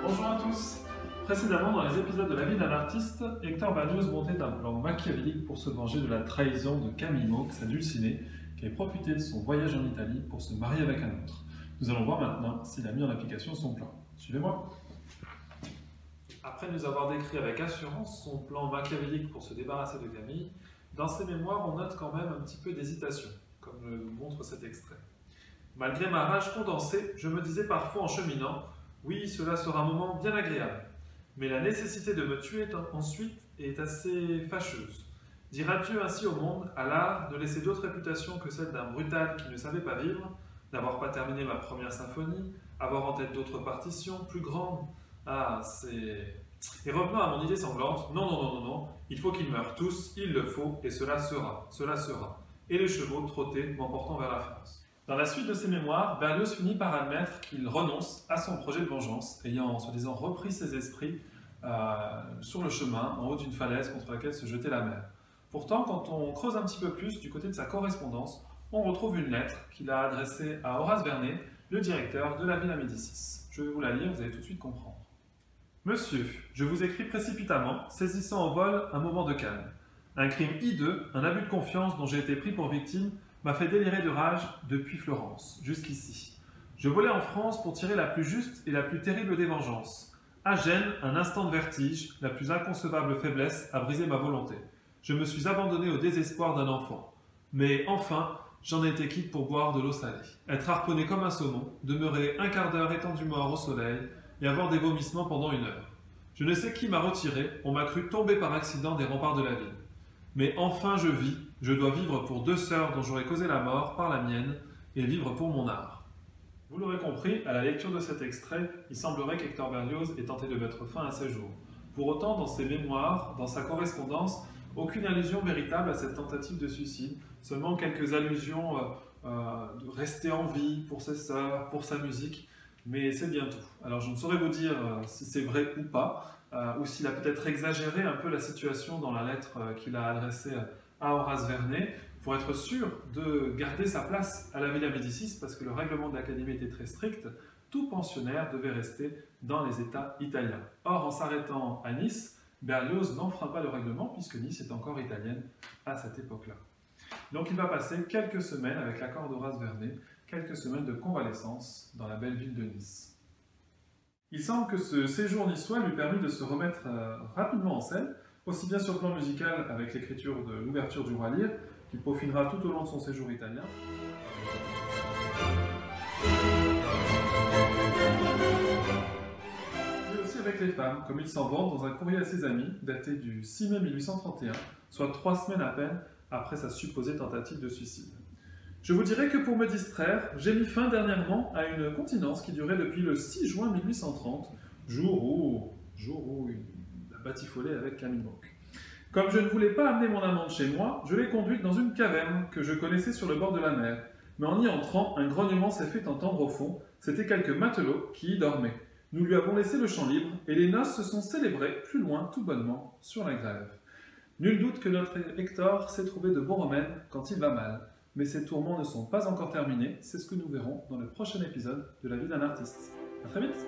Bonjour à tous. Précédemment, dans les épisodes de la vie d'un artiste, Hector Berlioz montait un plan machiavélique pour se venger de la trahison de Camille Mauque, sa dulcinée, qui avait profité de son voyage en Italie pour se marier avec un autre. Nous allons voir maintenant s'il a mis en application son plan. Suivez-moi. Après nous avoir décrit avec assurance son plan machiavélique pour se débarrasser de Camille, dans ses mémoires, on note quand même un petit peu d'hésitation, comme le montre cet extrait. Malgré ma rage condensée, je me disais parfois en cheminant « Oui, cela sera un moment bien agréable. » Mais la nécessité de me tuer ensuite est assez fâcheuse. Dire adieu ainsi au monde, à l'art, ne laisser d'autre réputation que celle d'un brutal qui ne savait pas vivre, n'avoir pas terminé ma première symphonie, avoir en tête d'autres partitions plus grandes. Ah, c'est... Et revenant à mon idée sanglante, non, il faut qu'ils meurent tous, il le faut, et cela sera. Et les chevaux trottaient, m'emportant vers la France. Dans la suite de ses mémoires, Berlioz finit par admettre qu'il renonce à son projet de vengeance, ayant soi-disant repris ses esprits sur le chemin, en haut d'une falaise contre laquelle se jetait la mer. Pourtant, quand on creuse un petit peu plus du côté de sa correspondance, on retrouve une lettre qu'il a adressée à Horace Vernet, le directeur de la Villa Médicis. Je vais vous la lire, vous allez tout de suite comprendre. Monsieur, je vous écris précipitamment, saisissant au vol un moment de calme. Un crime hideux, un abus de confiance dont j'ai été pris pour victime, m'a fait délirer de rage depuis Florence, jusqu'ici. Je volais en France pour tirer la plus juste et la plus terrible des vengeances. À Gênes, un instant de vertige, la plus inconcevable faiblesse a brisé ma volonté. Je me suis abandonné au désespoir d'un enfant. Mais enfin, j'en étais quitte pour boire de l'eau salée. Être harponné comme un saumon, demeurer un quart d'heure étendu mort au soleil et avoir des vomissements pendant 1 heure. Je ne sais qui m'a retiré, on m'a cru tomber par accident des remparts de la ville. Mais enfin je vis, je dois vivre pour 2 sœurs dont j'aurais causé la mort par la mienne, et vivre pour mon art. Vous l'aurez compris, à la lecture de cet extrait, il semblerait qu'Hector Berlioz ait tenté de mettre fin à ses jours. Pour autant, dans ses mémoires, dans sa correspondance, aucune allusion véritable à cette tentative de suicide, seulement quelques allusions de rester en vie pour ses sœurs, pour sa musique, mais c'est bien tout. Alors je ne saurais vous dire si c'est vrai ou pas, ou s'il a peut-être exagéré un peu la situation dans la lettre qu'il a adressée à Horace Vernet, pour être sûr de garder sa place à la Villa Médicis, parce que le règlement de l'Académie était très strict, tout pensionnaire devait rester dans les États italiens. Or, en s'arrêtant à Nice, Berlioz n'enfreint pas le règlement, puisque Nice est encore italienne à cette époque-là. Donc il va passer quelques semaines, avec l'accord d'Horace Vernet, quelques semaines de convalescence dans la belle ville de Nice. Il semble que ce séjour niçois lui permit de se remettre rapidement en scène, aussi bien sur le plan musical avec l'écriture de l'ouverture du Roi Lear, qu'il peaufinera tout au long de son séjour italien, mais aussi avec les femmes, comme il s'en vante dans un courrier à ses amis, daté du 6 mai 1831, soit 3 semaines à peine après sa supposée tentative de suicide. Je vous dirai que pour me distraire, j'ai mis fin dernièrement à une continence qui durait depuis le 6 juin 1830, jour où il a batifolé avec Camille Mauque. Comme je ne voulais pas amener mon amante chez moi, je l'ai conduite dans une caverne que je connaissais sur le bord de la mer. Mais en y entrant, un grognement s'est fait entendre au fond. C'étaient quelques matelots qui y dormaient. Nous lui avons laissé le champ libre et les noces se sont célébrées plus loin, tout bonnement, sur la grève. Nul doute que notre Hector s'est trouvé de bons remèdes quand il va mal. Mais ces tourments ne sont pas encore terminés, c'est ce que nous verrons dans le prochain épisode de La vie d'un artiste. À très vite!